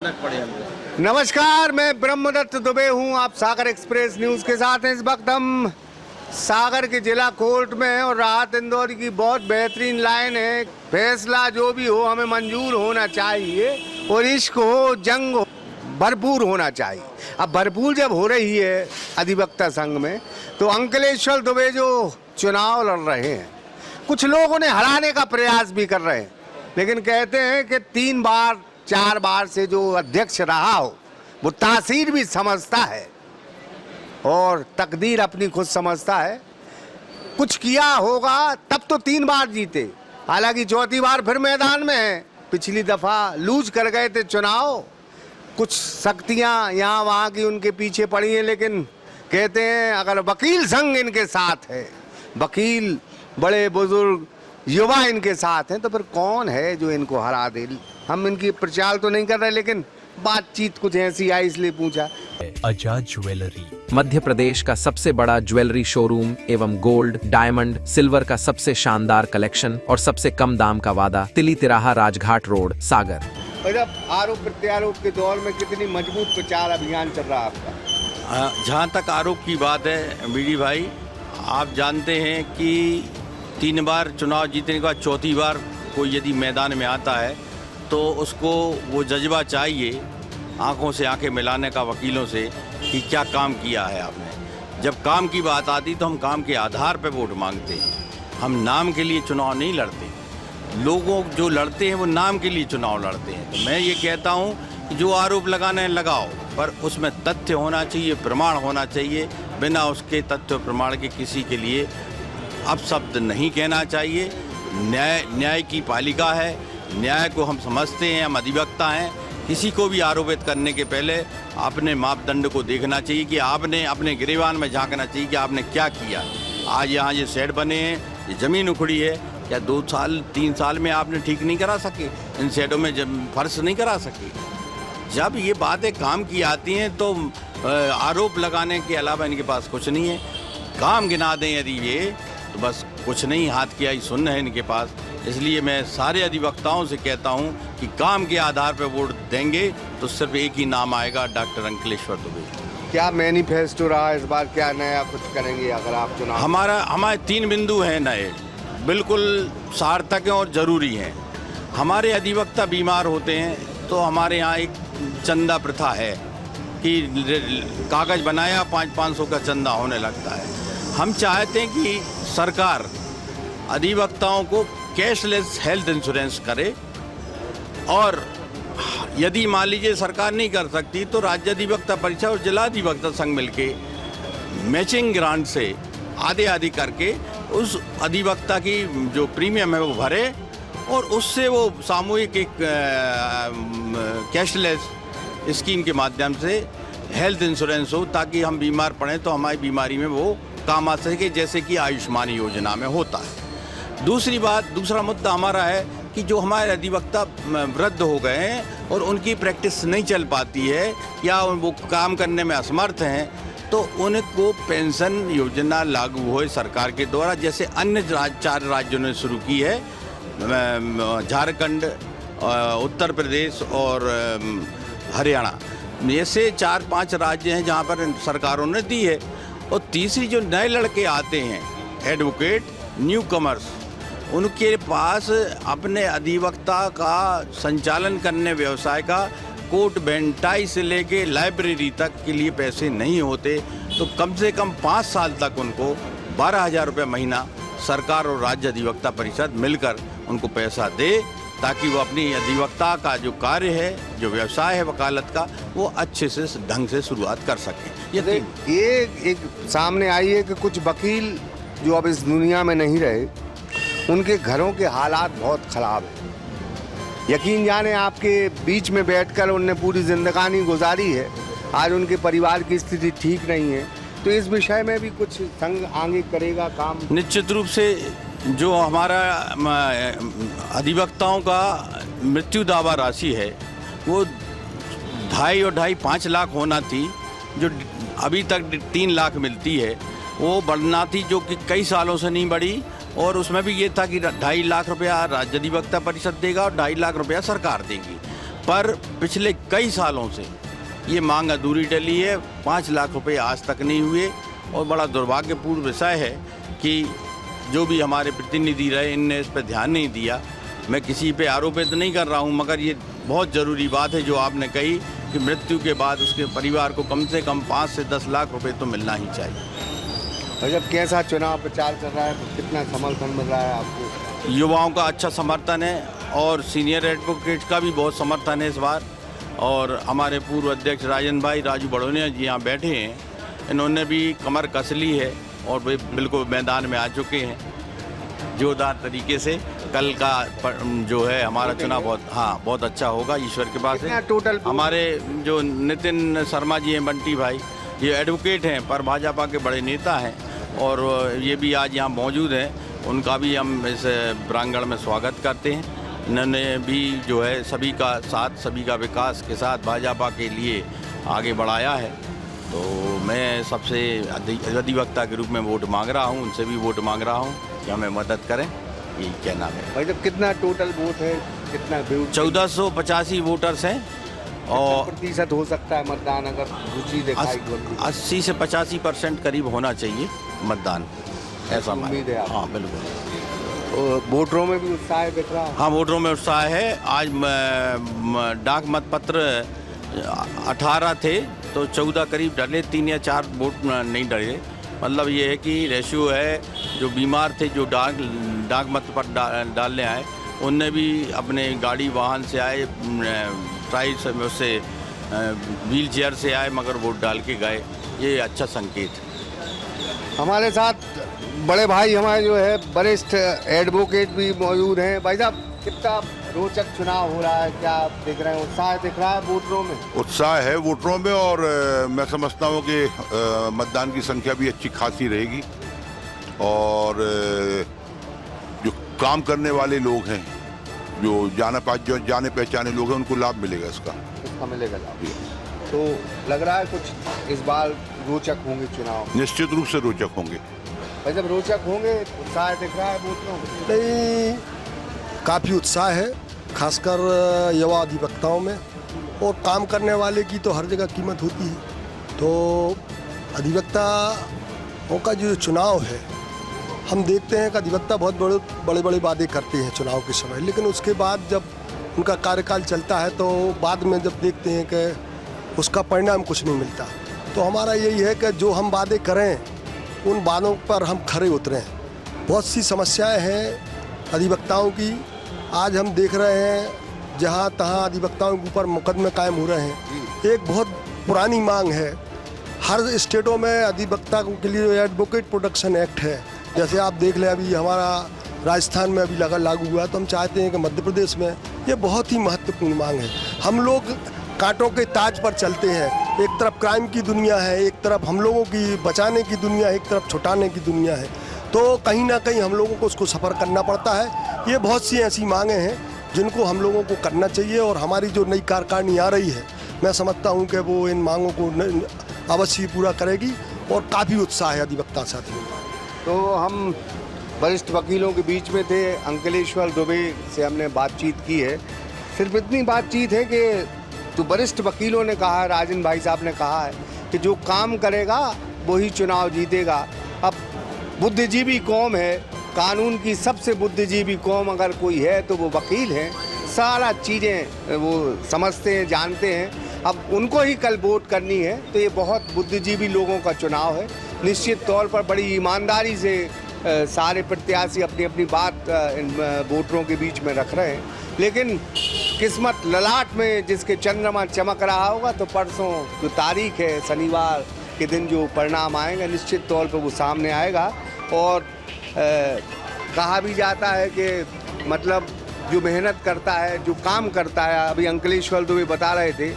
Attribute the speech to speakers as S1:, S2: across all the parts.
S1: नमस्कार, मैं ब्रह्मदत्त दुबे हूं। आप सागर एक्सप्रेस न्यूज के साथ हैं। इस वक्त हम सागर के जिला कोर्ट में हैं और राहत इंदौर की बहुत बेहतरीन लाइन है। फैसला जो भी हो हमें मंजूर होना चाहिए और इश्क हो, जंग हो, भरपूर होना चाहिए। अब भरपूर जब हो रही है अधिवक्ता संघ में, तो अंकलेश्वर दुबे जो चुनाव लड़ रहे हैं, कुछ लोग उन्हें हराने का प्रयास भी कर रहे हैं, लेकिन कहते हैं कि 3 बार 4 बार से जो अध्यक्ष रहा हो वो तासीर भी समझता है और तकदीर अपनी खुद समझता है। कुछ किया होगा तब तो 3 बार जीते, हालांकि चौथी बार फिर मैदान में है। पिछली दफा लूज कर गए थे चुनाव, कुछ शक्तियां यहाँ वहाँ की उनके पीछे पड़ी हैं, लेकिन कहते हैं अगर वकील संघ इनके साथ है, वकील बड़े बुजुर्ग युवा इनके साथ हैं, तो फिर कौन है जो इनको हरा दे। हम इनकी प्रचार तो नहीं कर रहे, लेकिन बातचीत कुछ ऐसी आई इसलिए पूछा।
S2: आजाद ज्वेलरी
S3: मध्य प्रदेश का सबसे बड़ा ज्वेलरी शोरूम एवं गोल्ड, डायमंड, सिल्वर का सबसे शानदार कलेक्शन और सबसे कम दाम का वादा। तिली तिराहा, राजघाट रोड, सागर।
S1: और अब आरोप प्रत्यारोप के दौर में कितनी मजबूत प्रचार अभियान चल रहा है आपका?
S4: जहाँ तक आरोप की बात है बीडी भाई, आप जानते हैं कि 3 बार चुनाव जीतने के बाद चौथी बार कोई यदि मैदान में आता है तो उसको वो जज्बा चाहिए आंखों से आंखें मिलाने का वकीलों से कि क्या काम किया है आपने। जब काम की बात आती तो हम काम के आधार पर वोट मांगते हैं, हम नाम के लिए चुनाव नहीं लड़ते। लोगों जो लड़ते हैं वो नाम के लिए चुनाव लड़ते हैं। तो मैं ये कहता हूँ कि जो आरोप लगाना है लगाओ, पर उसमें तथ्य होना चाहिए, प्रमाण होना चाहिए। बिना उसके तथ्य प्रमाण के किसी के लिए अपशब्द नहीं कहना चाहिए। न्याय की पालिका है, न्याय को हम समझते हैं, हम अधिवक्ता हैं। किसी को भी आरोपित करने के पहले अपने मापदंड को देखना चाहिए कि आपने अपने गिरेबान में झांकना चाहिए कि आपने क्या किया। आज यहाँ ये शेड बने हैं, ये ज़मीन उखड़ी है, क्या 2 साल 3 साल में आपने ठीक नहीं करा सके? इन शेडों में फर्श नहीं करा सके? जब ये बातें काम की आती हैं तो आरोप लगाने के अलावा इनके पास कुछ नहीं है। काम गिना दें यदि ये, तो बस कुछ नहीं, हाथ की आई सुन्न है इनके पास। इसलिए मैं सारे अधिवक्ताओं से कहता हूं कि काम के आधार पर वोट देंगे तो सिर्फ एक ही नाम आएगा, डॉक्टर अंकलेश्वर दुबे।
S1: क्या मैनिफेस्टो रहा इस बार, क्या नया कुछ करेंगे अगर आप चुनाव?
S4: हमारे 3 बिंदु हैं नए, बिल्कुल सार्थक हैं और ज़रूरी हैं। हमारे अधिवक्ता बीमार होते हैं तो हमारे यहाँ एक चंदा प्रथा है कि कागज़ बनाया 500 का चंदा होने लगता है। हम चाहते हैं कि सरकार अधिवक्ताओं को कैशलेस हेल्थ इंश्योरेंस करे, और यदि मान लीजिए सरकार नहीं कर सकती तो राज्य अधिवक्ता परिषद और जिला अधिवक्ता संघ मिलके मैचिंग ग्रांट से आधे आधी करके उस अधिवक्ता की जो प्रीमियम है वो भरे, और उससे वो सामूहिक एक कैशलेस स्कीम के माध्यम से हेल्थ इंश्योरेंस हो, ताकि हम बीमार पड़ें तो हमारी बीमारी में वो काम आ सके, जैसे कि आयुष्मान योजना में होता है। दूसरा मुद्दा हमारा है कि जो हमारे अधिवक्ता वृद्ध हो गए हैं और उनकी प्रैक्टिस नहीं चल पाती है या वो काम करने में असमर्थ हैं, तो उनको पेंशन योजना लागू हो सरकार के द्वारा, जैसे अन्य 4 राज्यों ने शुरू की है, झारखंड, उत्तर प्रदेश और हरियाणा। ऐसे 4-5 राज्य हैं जहाँ पर सरकारों ने दी है। और तीसरी, जो नए लड़के आते हैं एडवोकेट, न्यू कमर्स, उनके पास अपने अधिवक्ता का संचालन करने व्यवसाय का कोट बेंटाई से लेके लाइब्रेरी तक के लिए पैसे नहीं होते, तो कम से कम 5 साल तक उनको 12,000 रुपये महीना सरकार और राज्य अधिवक्ता परिषद मिलकर उनको पैसा दे, ताकि वो अपनी अधिवक्ता का जो कार्य है, जो व्यवसाय है वकालत का, वो अच्छे से ढंग से शुरुआत कर सकें।
S1: ये एक सामने आई है कि कुछ वकील जो अब इस दुनिया में नहीं रहे, उनके घरों के हालात बहुत ख़राब है। यकीन जाने आपके बीच में बैठकर उनने पूरी जिंदगानी गुजारी है, आज उनके परिवार की स्थिति ठीक नहीं है, तो इस विषय में भी कुछ संघ आगे करेगा काम?
S4: निश्चित रूप से जो हमारा अधिवक्ताओं का मृत्यु दावा राशि है वो 2.5 और 2.5-5 लाख होना थी, जो अभी तक 3 लाख मिलती है, वो बढ़ना थी, जो कि कई सालों से नहीं बढ़ी। और उसमें भी ये था कि 2.5 लाख रुपया राज्य अधिवक्ता परिषद देगा और 2.5 लाख रुपया सरकार देगी। पर पिछले कई सालों से ये मांग अधूरी डली है। 5 लाख रुपए आज तक नहीं हुए और बड़ा दुर्भाग्यपूर्ण विषय है कि जो भी हमारे प्रतिनिधि रहे इनने इस पर ध्यान नहीं दिया। मैं किसी पे आरोपित नहीं कर रहा हूँ, मगर ये बहुत ज़रूरी बात है जो आपने कही कि मृत्यु के बाद उसके परिवार को कम से कम 5 से 10 लाख रुपए तो मिलना ही चाहिए।
S1: और जब कैसा चुनाव प्रचार चल रहा है तो कितना समर्थन मिल रहा है आपको?
S4: युवाओं का अच्छा समर्थन है और सीनियर एडवोकेट का भी बहुत समर्थन है इस बार। और हमारे पूर्व अध्यक्ष राजन भाई राजू बड़ोनिया जी यहाँ बैठे हैं, इन्होंने भी कमर कस ली है और वे बिल्कुल मैदान में आ चुके हैं जोरदार तरीके से। कल का जो है हमारा चुनाव बहुत अच्छा होगा ईश्वर के पास है।
S1: टोटल
S4: हमारे जो नितिन शर्मा जी हैं, बंटी भाई, ये एडवोकेट हैं पर भाजपा के बड़े नेता हैं और ये भी आज यहाँ मौजूद हैं। उनका भी हम इस प्रांगण में स्वागत करते हैं। इन्होंने भी जो है सभी का साथ, सभी का विकास के साथ भाजपा के लिए आगे बढ़ाया है। तो मैं सबसे अधिवक्ता के रूप में वोट मांग रहा हूँ, उनसे भी वोट मांग रहा हूँ कि हमें मदद करें। यही कहना है
S1: भाई। जब कितना टोटल वोट है, कितना
S4: 1485 वोटर्स हैं और
S1: प्रतिशत हो सकता है मतदान अगर रुचि दिखाई तो?
S4: 80 से 85% करीब होना चाहिए मतदान, ऐसा
S1: उम्मीद है।
S4: हाँ बिल्कुल।
S1: वोटरों में भी उत्साह दिख रहा है?
S4: हाँ, वोटरों में उत्साह है। आज डाक मतपत्र 18 थे तो 14 करीब डले, 3 या 4 वोट नहीं डले। मतलब ये है कि रेशियो है। जो बीमार थे, जो डाक मतपत्र डालने आए, उनने भी अपने गाड़ी वाहन से आए, ट्राई से उससे व्हील चेयर से आए मगर वोट डाल के गए। ये अच्छा संकेत है।
S1: हमारे साथ बड़े भाई हमारे जो है वरिष्ठ एडवोकेट भी मौजूद हैं। भाई साहब, कितना रोचक चुनाव हो रहा है, क्या आप देख रहे हैं? उत्साह दिख रहा है वोटरों में?
S5: उत्साह है वोटरों में और मैं समझता हूँ कि मतदान की संख्या भी अच्छी खासी रहेगी और जो काम करने वाले लोग हैं, जो जाने पहचाने लोग हैं, उनको लाभ मिलेगा इसका
S1: मिलेगा लाभ। तो लग रहा है कुछ इस बार रोचक होंगे चुनाव?
S5: निश्चित रूप से रोचक होंगे।
S1: भाई जब रोचक होंगे, उत्साह दिख रहा है वोटरों में?
S6: नहीं, काफ़ी उत्साह है, खासकर युवा अधिवक्ताओं में। और काम करने वाले की तो हर जगह कीमत होती है। तो अधिवक्ताओं का जो चुनाव है, हम देखते हैं कि अधिवक्ता बहुत बड़े वादे करते हैं चुनाव के समय, लेकिन उसके बाद जब उनका कार्यकाल चलता है तो बाद में जब देखते हैं कि उसका परिणाम कुछ नहीं मिलता। तो हमारा यही है कि जो हम वादे करें उन वादों पर हम खरे उतरें। बहुत सी समस्याएं हैं अधिवक्ताओं की, आज हम देख रहे हैं जहाँ तहाँ अधिवक्ताओं के ऊपर मुकदमे कायम हो रहे हैं। एक बहुत पुरानी मांग है, हर स्टेटों में अधिवक्ताओं के लिए एडवोकेट प्रोटेक्शन एक्ट है। जैसे आप देख लें, अभी हमारा राजस्थान में अभी लागू हुआ, तो हम चाहते हैं कि मध्य प्रदेश में ये बहुत ही महत्वपूर्ण मांग है। हम लोग कांटों के ताज पर चलते हैं। एक तरफ क्राइम की दुनिया है, एक तरफ हम लोगों की बचाने की दुनिया है, एक तरफ छुटाने की दुनिया है। तो कहीं ना कहीं हम लोगों को उसको सफ़र करना पड़ता है। ये बहुत सी ऐसी मांगें हैं जिनको हम लोगों को करना चाहिए और हमारी जो नई कार्यकारिणी आ रही है, मैं समझता हूँ कि वो इन मांगों को अवश्य पूरा करेगी और काफ़ी उत्साह है अधिवक्ता साथियों में।
S1: तो हम वरिष्ठ वकीलों के बीच में थे, अंकलेश्वर दुबे से हमने बातचीत की है। सिर्फ इतनी बातचीत है कि तो वरिष्ठ वकीलों ने कहा, राजन भाई साहब ने कहा है कि जो काम करेगा वही चुनाव जीतेगा। अब बुद्धिजीवी कौम है, कानून की सबसे बुद्धिजीवी कौम अगर कोई है तो वो वकील हैं। सारा चीज़ें वो समझते हैं, जानते हैं। अब उनको ही कल वोट करनी है, तो ये बहुत बुद्धिजीवी लोगों का चुनाव है। निश्चित तौर पर बड़ी ईमानदारी से सारे प्रत्याशी अपनी अपनी बात इन वोटरों के बीच में रख रहे हैं। लेकिन किस्मत ललाट में जिसके चंद्रमा चमक रहा होगा, तो परसों जो तारीख है, शनिवार के दिन जो परिणाम आएगा, निश्चित तौर पर वो सामने आएगा। और कहा भी जाता है कि मतलब जो मेहनत करता है, जो काम करता है, अभी अंकलेश्वर दुबे बता रहे थे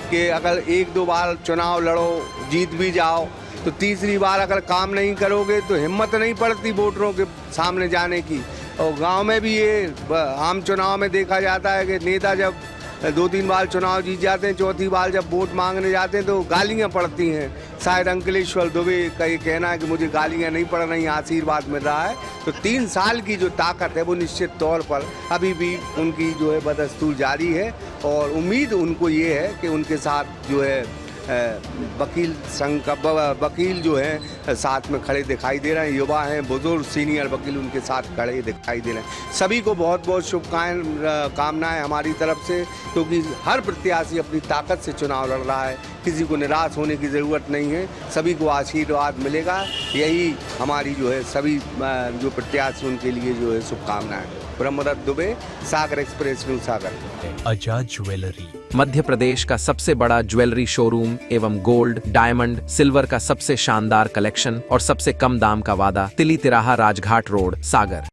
S1: कि अगर 1-2 बार चुनाव लड़ो, जीत भी जाओ, तो तीसरी बार अगर काम नहीं करोगे तो हिम्मत नहीं पड़ती वोटरों के सामने जाने की। और गांव में भी ये आम चुनाव में देखा जाता है कि नेता जब 2-3 बार चुनाव जीत जाते हैं, चौथी बार जब वोट मांगने जाते हैं तो गालियां पड़ती हैं। शायद अंकलेश्वर दुबे का ये कहना है कि मुझे गालियां नहीं पड़ रही, आशीर्वाद मिल रहा है। तो 3 साल की जो ताकत है वो निश्चित तौर पर अभी भी उनकी जो है बदस्तूर जारी है, और उम्मीद उनको ये है कि उनके साथ जो है वकील संघ का वकील जो है साथ में खड़े दिखाई दे रहे हैं, युवा हैं, बुजुर्ग सीनियर वकील उनके साथ खड़े दिखाई दे रहे हैं। सभी को बहुत बहुत शुभकामनाएं हमारी तरफ से, क्योंकि हर प्रत्याशी अपनी ताकत से चुनाव लड़ रहा है, किसी को निराश होने की ज़रूरत नहीं है, सभी को आशीर्वाद मिलेगा। यही हमारी जो है सभी जो प्रत्याशी उनके लिए जो है शुभकामनाएं। ब्रह्मदत्त दुबे, सागर एक्सप्रेस न्यूज़ सागर।
S2: आजाद ज्वेलरी
S3: मध्य प्रदेश का सबसे बड़ा ज्वेलरी शोरूम एवं गोल्ड, डायमंड, सिल्वर का सबसे शानदार कलेक्शन और सबसे कम दाम का वादा, तिली तिराहा राजघाट रोड, सागर।